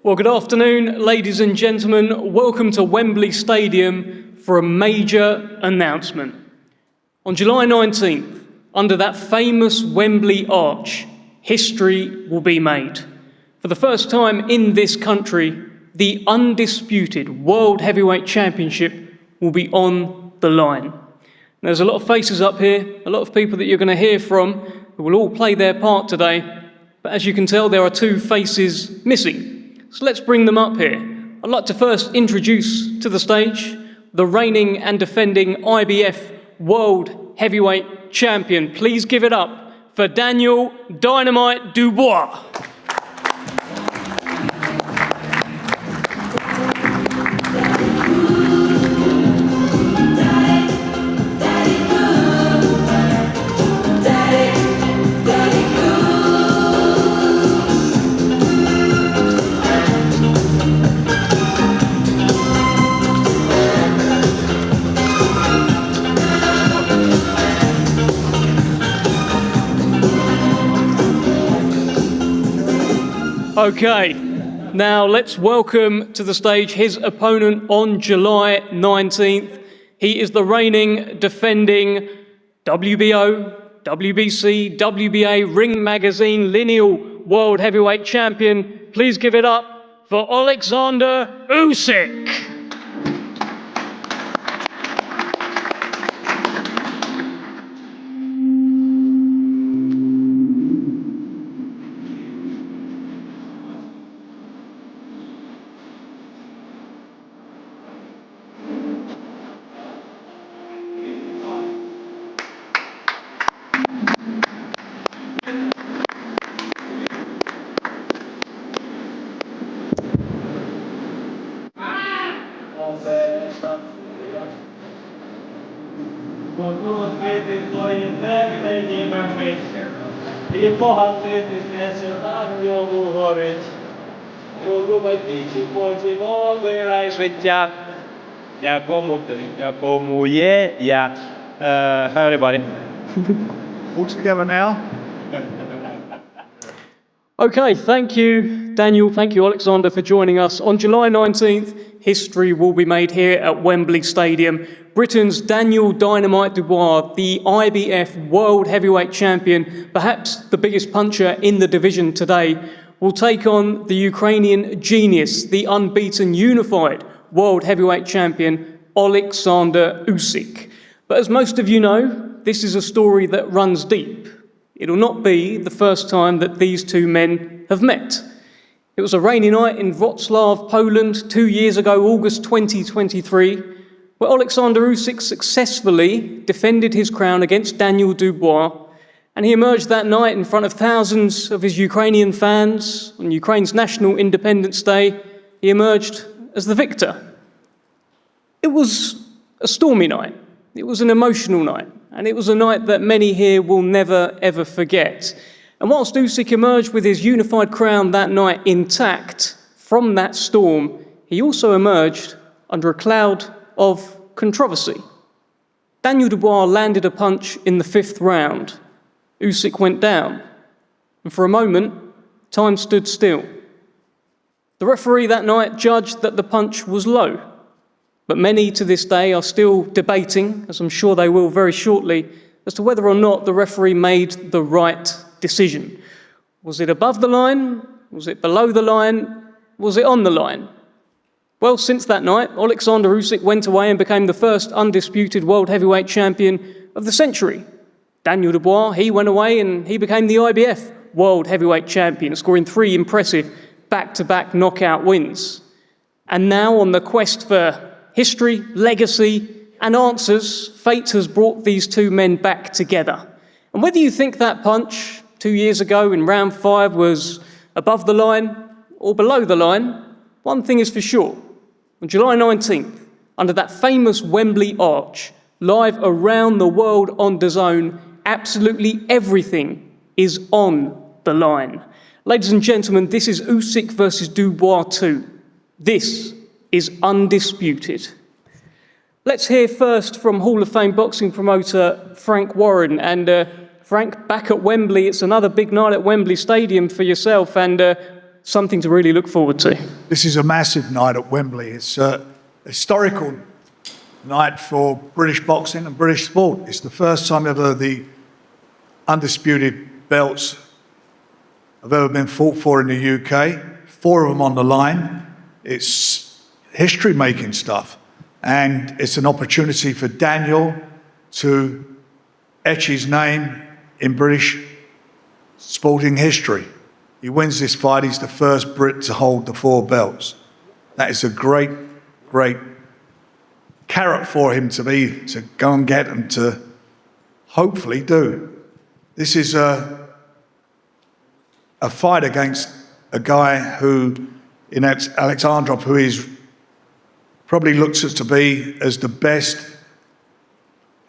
Well, good afternoon, ladies and gentlemen. Welcome to Wembley Stadium for a major announcement. On July 19th, under that famous Wembley arch, history will be made. For the first time in this country, the undisputed World Heavyweight Championship will be on the line. There's a lot of faces up here, a lot of people that you're going to hear from who will all play their part today. But as you can tell, there are two faces missing. So let's bring them up here. I'd like to first introduce to the stage the reigning and defending IBF World Heavyweight Champion. Please give it up for Daniel Dynamite Dubois. Okay, now let's welcome to the stage his opponent on July 19th. He is the reigning, defending WBO, WBC, WBA, Ring Magazine, Lineal World Heavyweight Champion. Please give it up for Oleksandr Usyk. Hi everybody. All together now. Okay, thank you, Daniel. Thank you, Oleksandr, for joining us. On July 19th, history will be made here at Wembley Stadium. Britain's Daniel Dynamite Dubois, the IBF World Heavyweight Champion, perhaps the biggest puncher in the division today, will take on the Ukrainian genius, the unbeaten unified World Heavyweight Champion, Oleksandr Usyk. But as most of you know, this is a story that runs deep. It'll not be the first time that these two men have met. It was a rainy night in Wrocław, Poland, 2 years ago, August 2023, where Oleksandr Usyk successfully defended his crown against Daniel Dubois, and he emerged that night in front of thousands of his Ukrainian fans on Ukraine's National Independence Day. He emerged as the victor. It was a stormy night. It was an emotional night. And it was a night that many here will never, ever forget. And whilst Usyk emerged with his unified crown that night intact from that storm, he also emerged under a cloud of controversy. Daniel Dubois landed a punch in the 5th round. Usyk went down. And for a moment, time stood still. The referee that night judged that the punch was low. But many to this day are still debating, as I'm sure they will very shortly, as to whether or not the referee made the right decision. Was it above the line? Was it below the line? Was it on the line? Well, since that night, Oleksandr Usyk went away and became the first undisputed World Heavyweight Champion of the century. Daniel Dubois, he went away and he became the IBF World Heavyweight Champion, scoring 3 impressive back-to-back knockout wins. And now, on the quest for history, legacy, and answers, fate has brought these two men back together. And whether you think that punch 2 years ago in round 5 was above the line or below the line, one thing is for sure. On July 19th, under that famous Wembley arch, live around the world on DAZN, absolutely everything is on the line. Ladies and gentlemen, this is Usyk versus Dubois 2. This is undisputed. Let's hear first from Hall of Fame boxing promoter Frank Warren. And Frank, back at Wembley, it's another big night at Wembley Stadium for yourself. And something to really look forward to. This is a massive night at Wembley. It's a historical night for British boxing and British sport. It's the first time ever the undisputed belts have ever been fought for in the UK. 4 of them on the line. It's history-making stuff. And it's an opportunity for Daniel to etch his name in British sporting history. He wins this fight, he's the first Brit to hold the 4 belts. That is a great, great carrot for him to go and get and to hopefully do. This is a fight against a guy who, in Oleksandr, who is probably looks to be as the best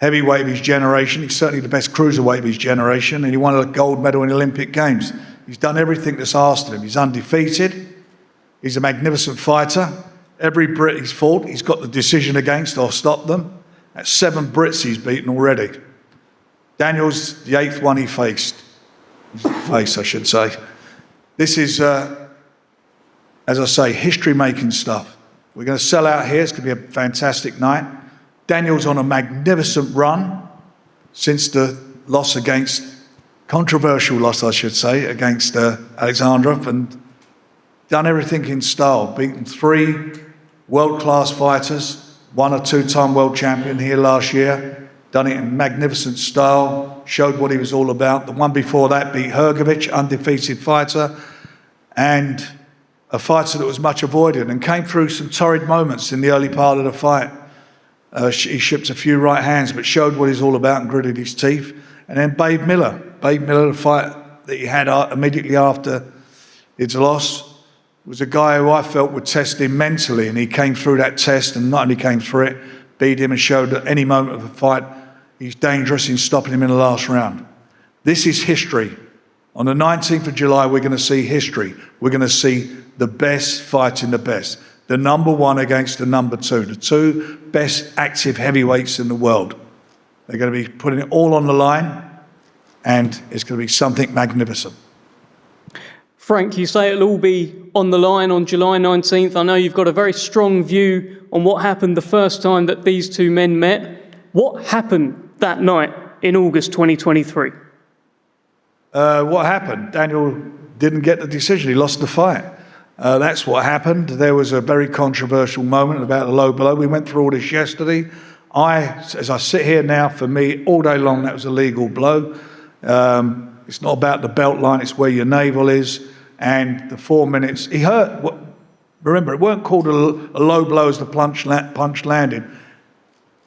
heavyweight of his generation. He's certainly the best cruiserweight of his generation, and he won a gold medal in the Olympic Games. He's done everything that's asked of him. He's undefeated. He's a magnificent fighter. Every Brit he's fought, he's got the decision against or stopped them. That's 7 Brits he's beaten already. Daniel's the 8th one he faced. I should say. This is, as I say, history-making stuff. We're going to sell out here. It's going to be a fantastic night. Daniel's on a magnificent run since the loss controversial loss, I should say, against Oleksandr, and done everything in style. Beaten 3 world-class fighters, 1 or 2-time world champion here last year. Done it in magnificent style, showed what he was all about. The one before that beat Hrgovic, undefeated fighter, and a fighter that was much avoided and came through some torrid moments in the early part of the fight. He shipped a few right hands, but showed what he's all about and gritted his teeth. And then Babe Miller, the fight that he had immediately after his loss, was a guy who I felt would test him mentally, and he came through that test, and not only came through it, beat him and showed at any moment of the fight he's dangerous in stopping him in the last round. This is history. On the 19th of July, we're going to see history. We're going to see the best fighting the best. The number 1 against the number 2. The 2 best active heavyweights in the world. They're going to be putting it all on the line, and it's going to be something magnificent. Frank, you say it'll all be on the line on July 19th. I know you've got a very strong view on what happened the first time that these 2 men met. What happened that night in August 2023? What happened? Daniel didn't get the decision. He lost the fight. That's what happened. There was a very controversial moment about the low blow. We went through all this yesterday. As I sit here now, for me, all day long, that was a legal blow. It's not about the belt line, it's where your navel is. And the 4 minutes, he hurt. Remember, it weren't called a low blow as the punch landed.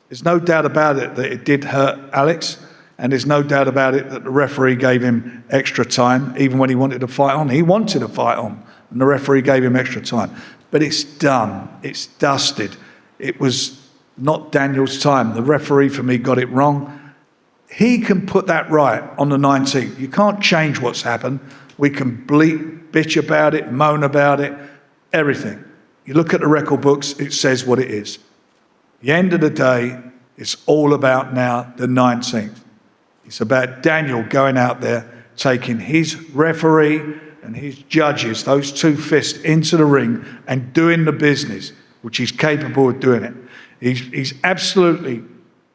There's no doubt about it that it did hurt Alex, and there's no doubt about it that the referee gave him extra time, even when he wanted to fight on. He wanted to fight on, and the referee gave him extra time. But it's done. It's dusted. It was not Daniel's time. The referee, for me, got it wrong. He can put that right on the 19th. You can't change what's happened. We can bitch about it, moan about it, everything. You look at the record books, it says what it is. At the end of the day, it's all about now the 19th. It's about Daniel going out there, taking his referee and his judges, those 2 fists, into the ring and doing the business, which he's capable of doing it. He's absolutely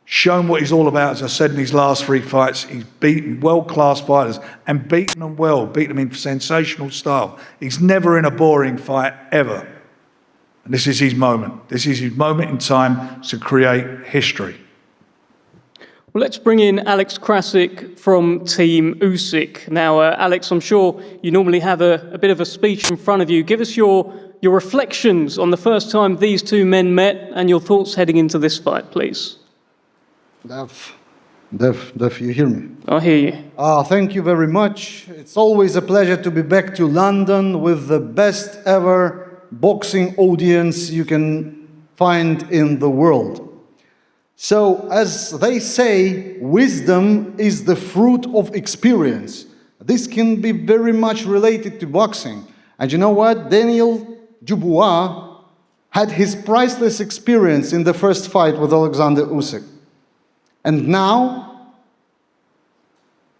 shown what he's all about. As I said, in his last 3 fights, he's beaten world-class fighters and beaten them well, beaten them in sensational style. He's never in a boring fight, ever. And this is his moment. This is his moment in time to create history. Well, let's bring in Alex Krasik from Team Usyk. Now, Alex, I'm sure you normally have a bit of a speech in front of you. Give us your reflections on the first time these 2 men met and your thoughts heading into this fight, please. Dev, you hear me? I hear you. Thank you very much. It's always a pleasure to be back to London with the best ever boxing audience you can find in the world. So, as they say, wisdom is the fruit of experience. This can be very much related to boxing. And you know what? Daniel Dubois had his priceless experience in the first fight with Oleksandr Usyk. And now,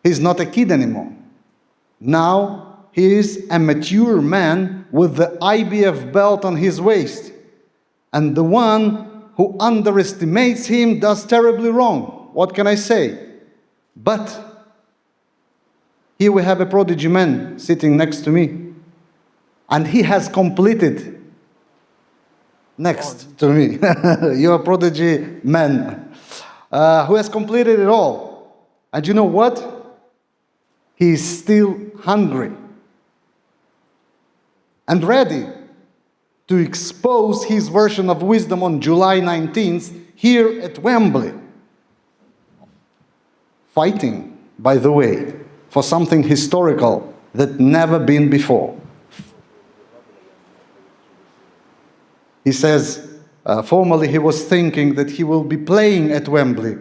he's not a kid anymore. Now, he is a mature man with the IBF belt on his waist. And the one who underestimates him does terribly wrong. What can I say? But here we have a prodigy man sitting next to me. And he has completed next to me. You're a prodigy man who has completed it all. And you know what? He is still hungry and ready to expose his version of wisdom on July 19th here at Wembley. Fighting, by the way, for something historical that never been before. He says, formerly he was thinking that he will be playing at Wembley,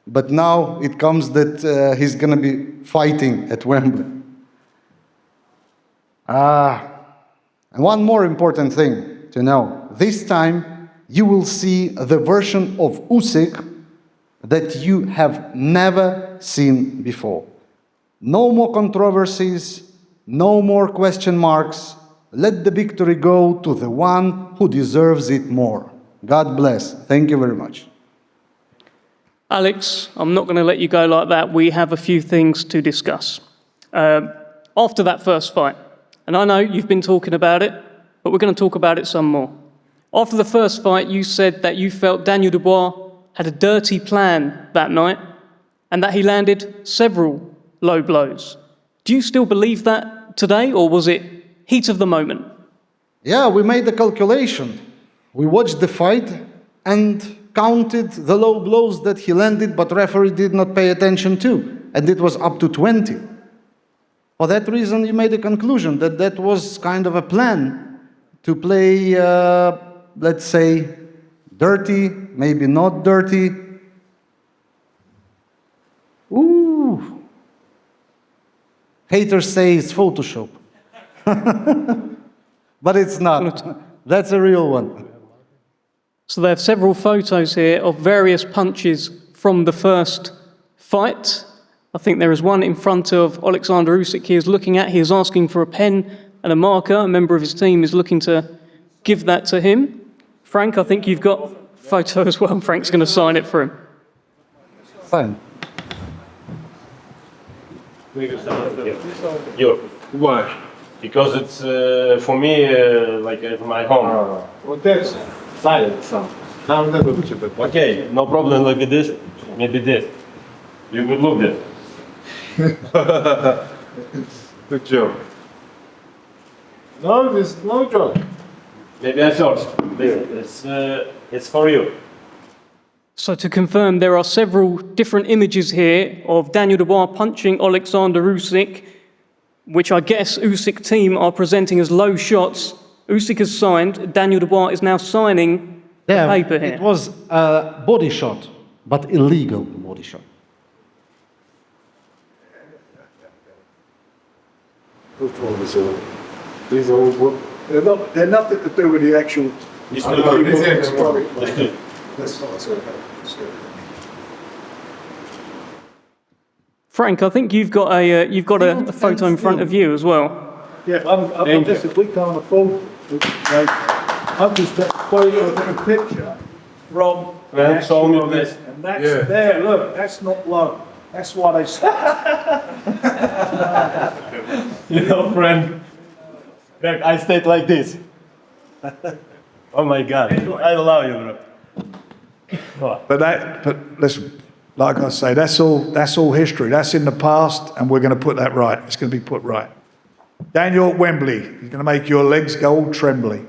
but now it comes that he's going to be fighting at Wembley. And one more important thing to know. This time you will see the version of Usyk that you have never seen before. No more controversies, no more question marks. Let the victory go to the one who deserves it more. God bless. Thank you very much. Alex, I'm not going to let you go like that. We have a few things to discuss. After that first fight, and I know you've been talking about it, but we're going to talk about it some more. After the first fight, you said that you felt Daniel Dubois had a dirty plan that night and that he landed several low blows. Do you still believe that today, or was it heat of the moment? Yeah, we made the calculation. We watched the fight and counted the low blows that he landed, but referee did not pay attention to, and it was up to 20. For that reason, you made a conclusion that that was kind of a plan to play, let's say, dirty, maybe not dirty. Ooh. Haters say it's Photoshop. But it's not. That's a real one. So there are several photos here of various punches from the first fight. I think there is one in front of Oleksandr Usyk he is looking at. He is asking for a pen and a marker. A member of his team is looking to give that to him. Frank, I think you've got a photo as well. Frank's going to sign it for him. Fine. Why? Because it's for me like my home. Well, that's silent sound. Okay, no problem. Look at this. Maybe this. You could look this. Good job. No, there's no joke. Maybe I first. It's for you. So to confirm, there are several different images here of Daniel Dubois punching Oleksandr Usyk, which I guess Usyk team are presenting as low shots. Usyk has signed. Daniel Dubois is now signing the paper here. It was a body shot, but illegal body shot. These are all, they're nothing to do with the actual. It's I not know, it's it's sorry. That's not so bad. Frank, I think you've got a photo in front of you as well. Yeah, I'm just, if we can't afford, I'm just a picture from. Well, show me this. And that's there, look, that's not low. That's why they say. You know, friend, back I stayed like this. Oh my God, I love you, bro. But listen, like I say, that's all history. That's in the past, and we're going to put that right. It's going to be put right. Daniel Wembley, he's going to make your legs go all trembly.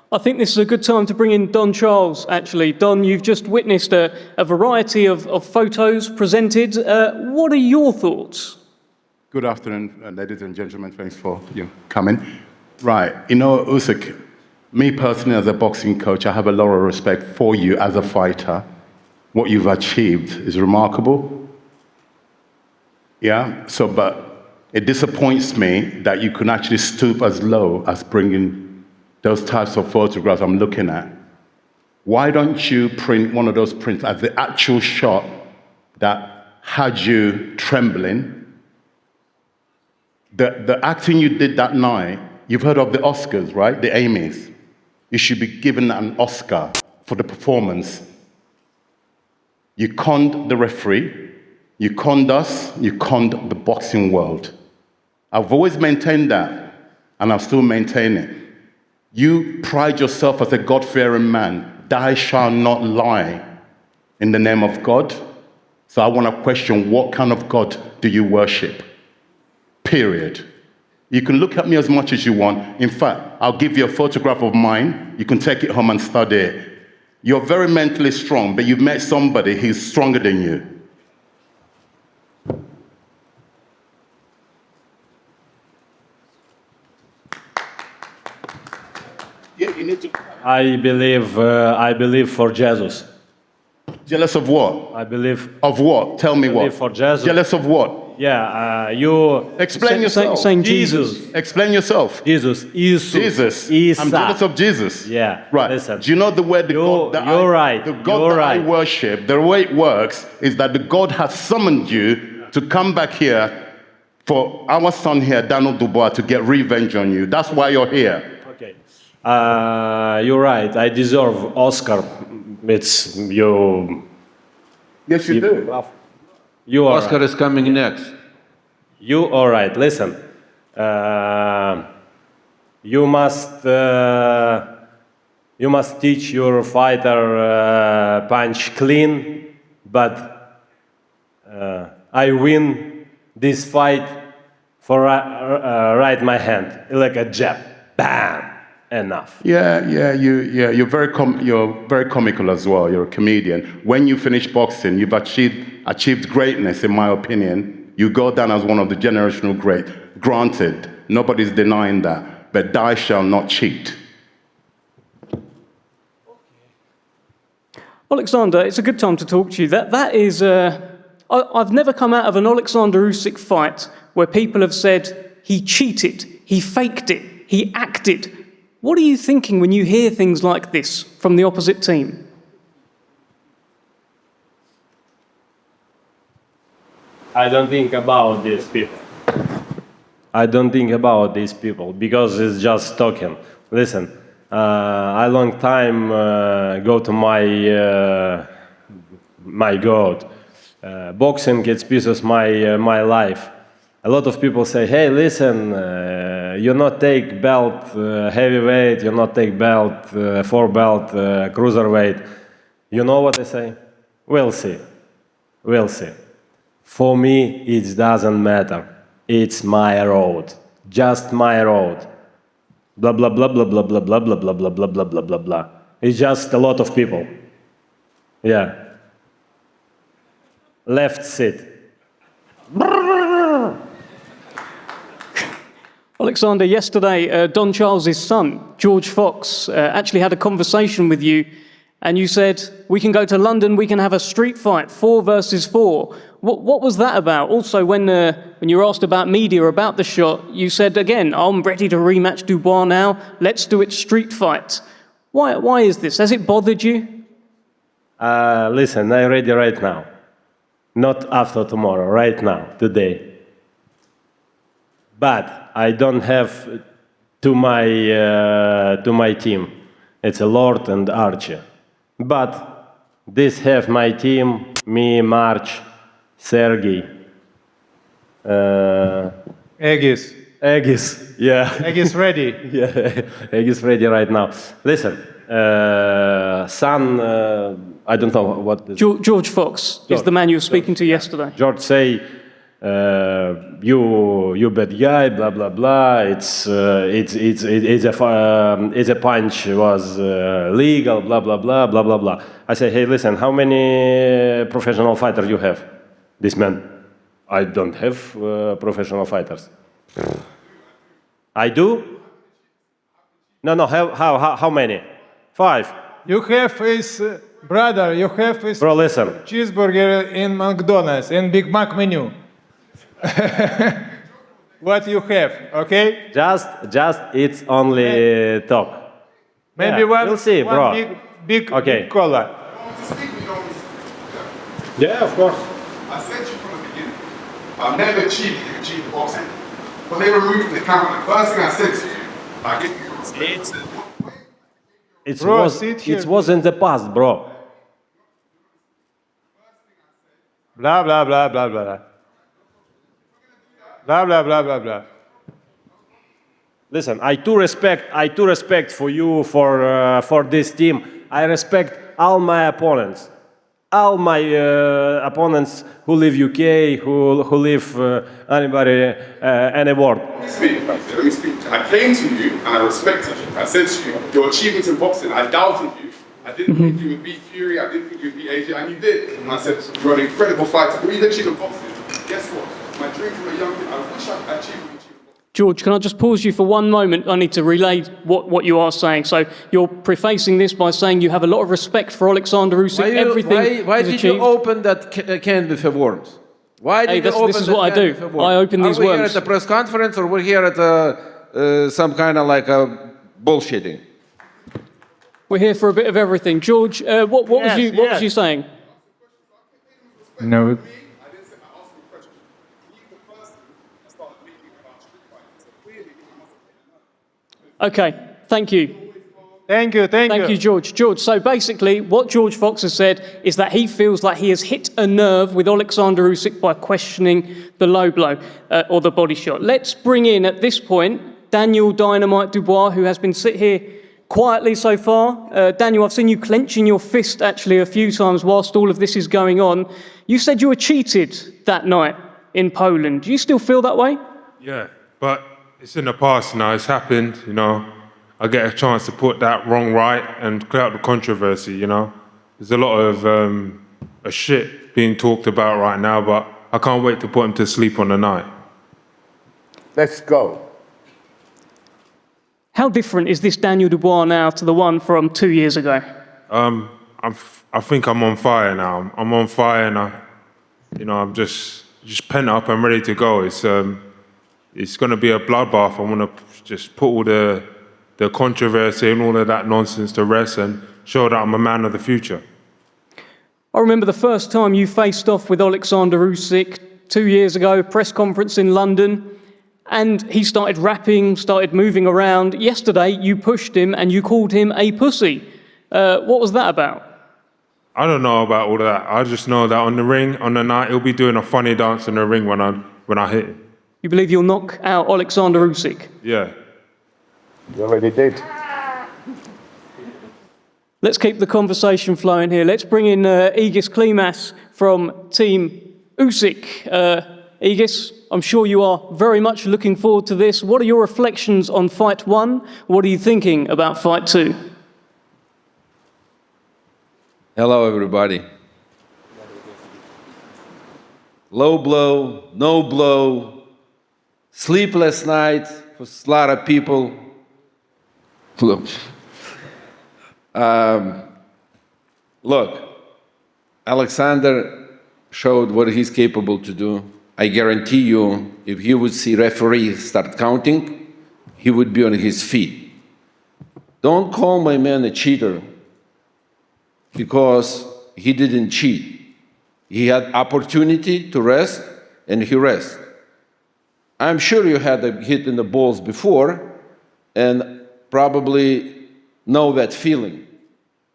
I think this is a good time to bring in Don Charles, actually. Don, you've just witnessed a variety of photos presented. What are your thoughts? Good afternoon, ladies and gentlemen. Thanks for coming. Right, you know, Usyk, me personally as a boxing coach, I have a lot of respect for you as a fighter. What you've achieved is remarkable. Yeah, so, but it disappoints me that you can actually stoop as low as bringing those types of photographs I'm looking at. Why don't you print one of those prints as the actual shot that had you trembling The acting you did that night, you've heard of the Oscars, right? The Emmys. You should be given an Oscar for the performance. You conned the referee, you conned us, you conned the boxing world. I've always maintained that, and I'll still maintain it. You pride yourself as a God-fearing man. Thou shalt not lie in the name of God. So I want to question, what kind of God do you worship? Period. You can look at me as much as you want. In fact, I'll give you a photograph of mine. You can take it home and study it. You're very mentally strong, but you've met somebody who's stronger than you. Yeah, you need to. I believe for Jesus. Jealous of what? I believe. Of what? Tell me what. For Jesus. Jealous of what? Yeah, you. Explain yourself. Saying Jesus. Explain yourself. Jesus. Jesus. Isa. I'm jealous of Jesus. Yeah. Right. Listen. Do you know the way the God that you're right. The God You're that right. I worship, the way it works is that the God has summoned you to come back here for our son here, Daniel Dubois, to get revenge on you. That's why you're here. Okay. You're right. I deserve Oscar. It's you. Yes, you do. You are. Oscar is coming next. You all right? Listen. You must teach your fighter punch clean, but I win this fight for right my hand like a jab, bam, enough. You're very comical as well. You're a comedian. When you finish boxing, you've achieved greatness, in my opinion. You go down as one of the generational great. Granted, nobody's denying that, but thou shalt not cheat. Oleksandr, it's a good time to talk to you. That is, I've never come out of an Oleksandr Usyk fight where people have said he cheated, he faked it, he acted. What are you thinking when you hear things like this from the opposite team? I don't think about these people. I don't think about these people because it's just talking. Listen, I long time go to my God. Boxing gets pieces my life. A lot of people say, hey, listen, you not take belt heavyweight, you not take belt 4-belt cruiserweight. You know what I say? We'll see. We'll see. For me, it doesn't matter. It's my road. Just my road. Blah, blah, blah, blah, blah, blah, blah, blah, blah, blah, blah, blah, blah, blah, blah. It's just a lot of people. Yeah. Left seat. Oleksandr, yesterday, Don Charles's son, George Fox, actually had a conversation with you, and you said, we can go to London, we can have a street fight, 4 versus 4. What was that about? Also, when you were asked about media, about the shot, you said, again, I'm ready to rematch Dubois now, let's do it street fight. Why is this? Has it bothered you? Listen, I'm ready right now. Not after tomorrow, right now, today. But I don't have to my team. It's a Lord and Archie. But this have my team, me, March, Sergey. Egis. Egis, yeah. Egis ready. Yeah, Egis ready right now. Listen, son, I don't know what. George Fox is the man you were speaking to yesterday. George say, you bad guy, blah blah blah. It's a punch was legal, blah blah blah blah blah blah. I say, hey, listen, how many professional fighters you have? This man, I don't have professional fighters. I do? No. How many? 5. You have his brother. You have his Bro, listen. cheeseburger in McDonald's in Big Mac menu. What you have? Okay. Just it's only talk. Maybe Yeah, one. we'll see, one bro. Big Okay. cola. Yeah, of course. I said you from the beginning. I've never cheated in boxing. But they removed the camera. The first thing I said to you, It was in the past, bro. Blah, blah, blah, blah, blah. Blah, blah, blah, blah, blah. Listen, I do respect for you, for this team. I respect all my opponents. All my opponents who live UK, who live any world. Let me speak. I came to you and I respected you. I said to you, your achievements in boxing, I doubted you. I didn't think you would beat Fury, I didn't think you would beat AJ, and you did. And I said, you're an incredible fighter. What you've achieved in boxing, guess what? My dream from a young kid, I wish I achieved what you achieved. George, can I just pause you for one moment? I need to relay what you are saying. So you're prefacing this by saying you have a lot of respect for Oleksandr Usyk. Why did you open that can with the worms? Why did you open this is what I do. I open these worms. Are we here worms. at a press conference or we're here at some kind of like a bullshitting? We're here for a bit of everything. George, what was you saying? No. Okay, thank you. Thank you. Thank you, George. George, so basically what George Fox has said is that he feels like he has hit a nerve with Oleksandr Usyk by questioning the low blow or the body shot. Let's bring in, at this point, Daniel Dynamite Dubois, who has been sit here quietly so far. Daniel, I've seen you clenching your fist actually a few times whilst all of this is going on. You said you were cheated that night in Poland. Do you still feel that way? Yeah, but it's in the past now. It's happened, you know. I get a chance to put that wrong right and clear up the controversy, you know. There's a lot of shit being talked about right now, but I can't wait to put him to sleep on the night. Let's go. How different is this Daniel Dubois now to the one from 2 years ago? I think I'm on fire now. I'm on fire and I'm just pent up and ready to go. It's going to be a bloodbath. I want to just put all the controversy and all of that nonsense to rest and show that I'm a man of the future. I remember the first time you faced off with Oleksandr Usyk 2 years ago, press conference in London, and he started rapping, started moving around. Yesterday, you pushed him and you called him a pussy. What was that about? I don't know about all of that. I just know that on the ring, on the night, he'll be doing a funny dance in the ring when I hit him. You believe you'll knock out Oleksandr Usyk? Yeah. You already did. Let's keep the conversation flowing here. Let's bring in Egis Klimas from Team Usyk. Egis, I'm sure you are very much looking forward to this. What are your reflections on Fight 1? What are you thinking about Fight 2? Hello, everybody. Low blow, no blow, sleepless night for a lot of people. Look, Alexander showed what he's capable to do. I guarantee you, if he would see referee start counting, he would be on his feet. Don't call my man a cheater, because he didn't cheat. He had opportunity to rest, and he rested. I'm sure you had a hit in the balls before, and probably know that feeling.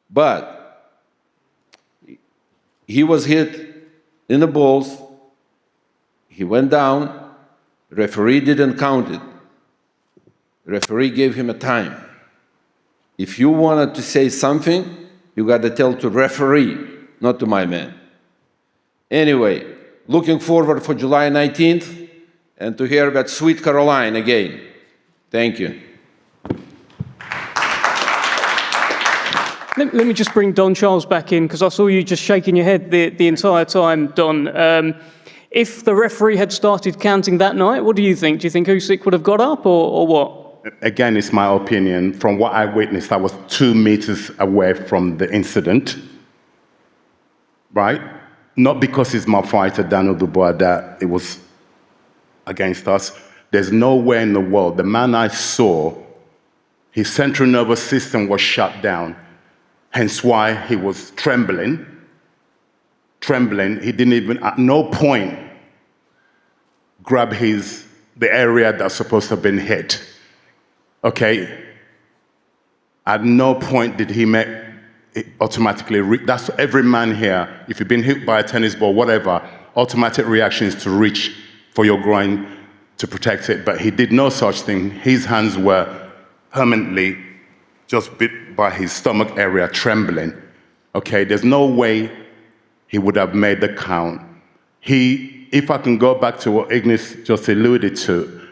But he was hit in the balls, he went down, referee didn't count it. Referee gave him a time. If you wanted to say something, you got to tell to referee, not to my man. Anyway, looking forward for July 19th and to hear that sweet Caroline again. Thank you. Let me just bring Don Charles back in, because I saw you just shaking your head the entire time, Don. If the referee had started counting that night, what do you think? Do you think Usyk would have got up or what? Again, it's my opinion. From what I witnessed, I was 2 meters away from the incident, right? Not because he's my fighter, Daniel Dubois, that it was against us. There's nowhere in the world. The man I saw, his central nervous system was shut down, hence why he was trembling. He didn't even, at no point, grab the the area that's supposed to have been hit. Okay? At no point did he make it automatically, that's every man here, if you've been hit by a tennis ball, whatever, automatic reaction is to reach for your groin to protect it, but he did no such thing. His hands were permanently just bit by his stomach area, trembling. Okay, there's no way he would have made the count. If I can go back to what Ignis just alluded to,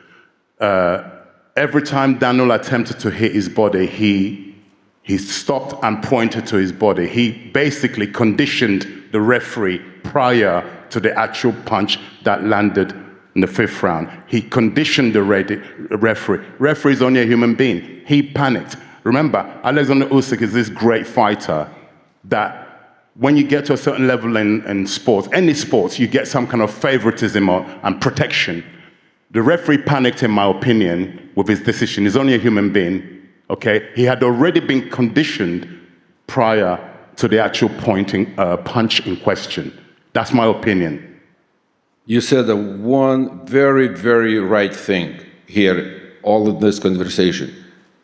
every time Daniel attempted to hit his body, he stopped and pointed to his body. He basically conditioned the referee prior to the actual punch that landed in the 5th round. He conditioned the referee. Referee is only a human being. He panicked. Remember, Oleksandr Usyk is this great fighter that when you get to a certain level in sports, any sports, you get some kind of favoritism and protection. The referee panicked, in my opinion, with his decision. He's only a human being. Okay, he had already been conditioned prior to the actual punch in question. That's my opinion. You said one very, very right thing here, all of this conversation.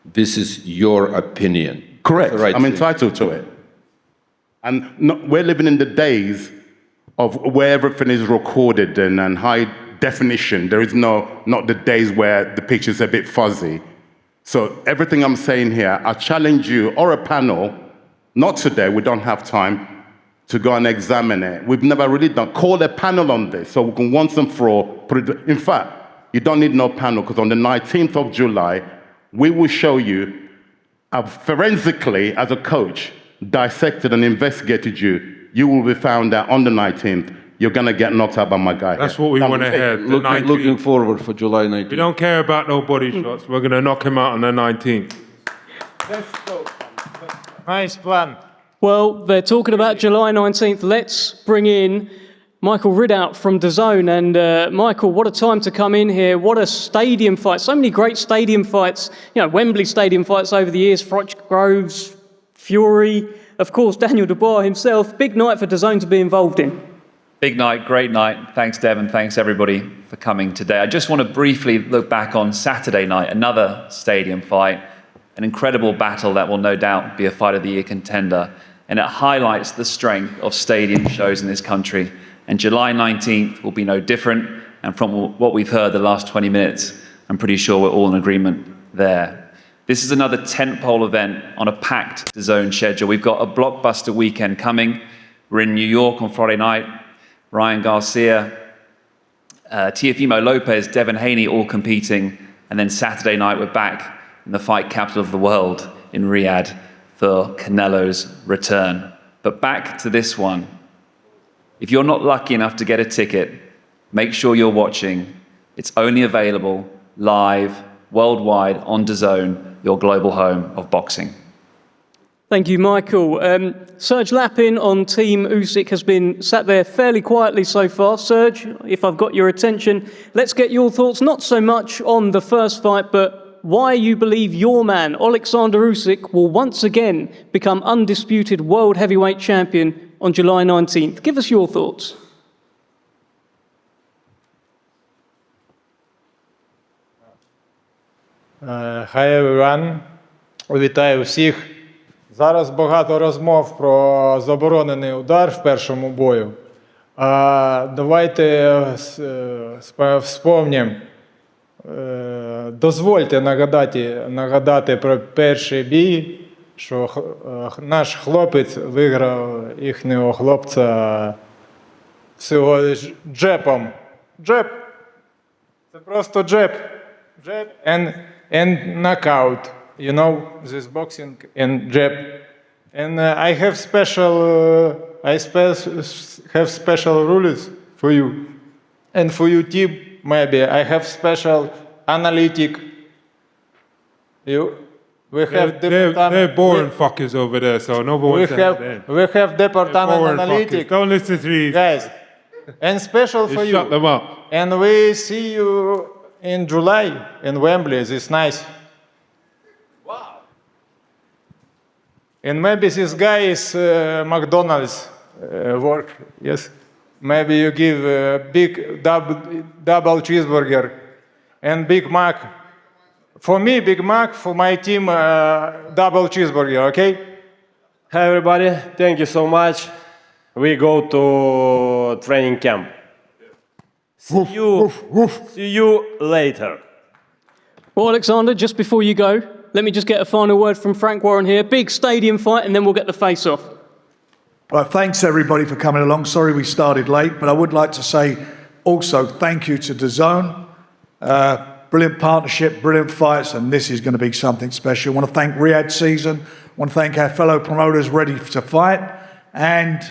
This is your opinion. Correct. Right I'm entitled to it. And we're living in the days of where everything is recorded and high definition. There is not the days where the picture's a bit fuzzy. So everything I'm saying here, I challenge you or a panel, not today, we don't have time, to go and examine it. We've never really done. Call a panel on this so we can once and for all put it. In fact, you don't need no panel because on the 19th of July, we will show you, forensically as a coach, dissected and investigated you. You will be found that on the 19th, you're going to get knocked out by my guy. That's what we want to hear. Looking forward for July 19th. We don't care about no body shots. We're going to knock him out on the 19th. Nice plan. Well, they're talking about July 19th. Let's bring in Michael Ridout from DAZN. And Michael, what a time to come in here. What a stadium fight. So many great stadium fights. You know, Wembley Stadium fights over the years. Froch Groves, Fury, of course, Daniel Dubois himself. Big night for DAZN to be involved in. Big night, great night. Thanks, Devon. Thanks, everybody, for coming today. I just want to briefly look back on Saturday night, another stadium fight, an incredible battle that will no doubt be a Fight of the Year contender. And it highlights the strength of stadium shows in this country. And July 19th will be no different. And from what we've heard the last 20 minutes, I'm pretty sure we're all in agreement there. This is another tentpole event on a packed DAZN schedule. We've got a blockbuster weekend coming. We're in New York on Friday night. Ryan Garcia, Teofimo Lopez, Devin Haney all competing. And then Saturday night, we're back in the fight capital of the world in Riyadh for Canelo's return. But back to this one. If you're not lucky enough to get a ticket, make sure you're watching. It's only available live, worldwide, on DAZN, your global home of boxing. Thank you, Michael. Serge Lapin on Team Usyk has been sat there fairly quietly so far. Serge, if I've got your attention, let's get your thoughts, not so much on the first fight, but why you believe your man, Oleksandr Usyk, will once again become undisputed world heavyweight champion on July 19th. Give us your thoughts. Hi everyone. Вітаю всіх. Зараз багато розмов про заборонений удар в першому бою. Давайте вспомнимо. Дозвольте нагадати про перший бій, що наш хлопець виграв їхнього хлопця всього лиш джебом. Джеб. Це просто джеб. Джеб and knockout. You know, this boxing and jab. And I have special rules for you. And for you, team, maybe I have special analytic. They're boring fuckers over there, so no one wants to we have department analytic. Don't listen to these guys. And special for you. Shut them up. And we see you in July in Wembley. This is nice. And maybe this guy is McDonald's work, yes? Maybe you give a big double cheeseburger and Big Mac. For me, Big Mac. For my team, double cheeseburger, okay? Hi, everybody. Thank you so much. We go to training camp. See you later. Well, Alexander, just before you go, let me just get a final word from Frank Warren here. Big stadium fight, and then we'll get the face-off. Right, thanks everybody for coming along. Sorry we started late, but I would like to say also thank you to DAZN. Brilliant partnership, brilliant fights, and this is going to be something special. I want to thank Riyadh Season. I want to thank our fellow promoters ready to fight, and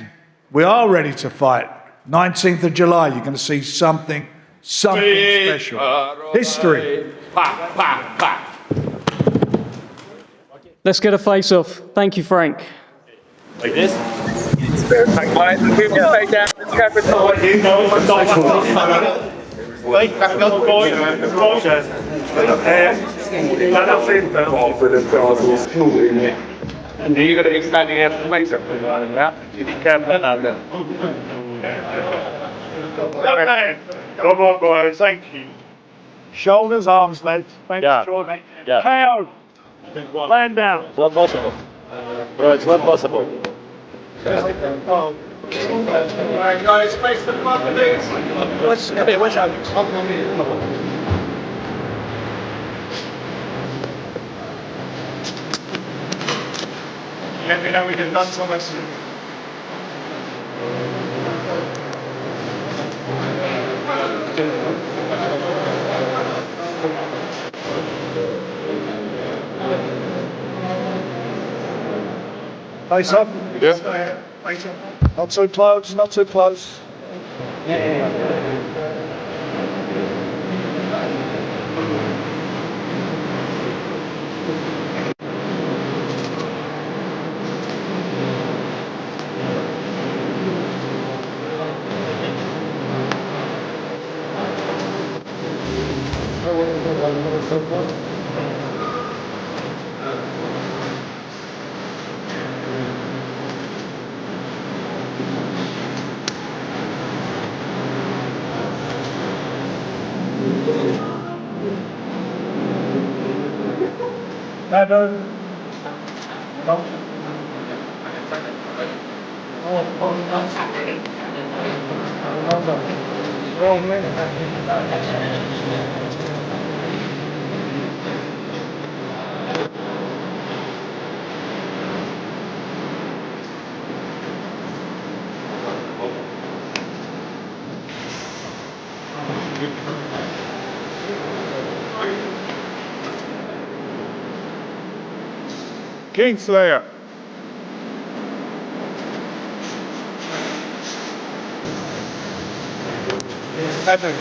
we are ready to fight. 19th of July, you're going to see something special. History. Let's get a face-off. Thank you, Frank. Like this? And you're going to be standing here to make something like that. You can't put that there. Come on, boys. Thank you. Shoulders, arms, legs. Make sure. KO. Land down. It's not possible. Bro, it's not possible. Alright, guys, face the front, please. Come here, watch out. Let me know we can done so much. Face up. Yeah. Face up. Not so close, not so close. Kingslayer. Patrick.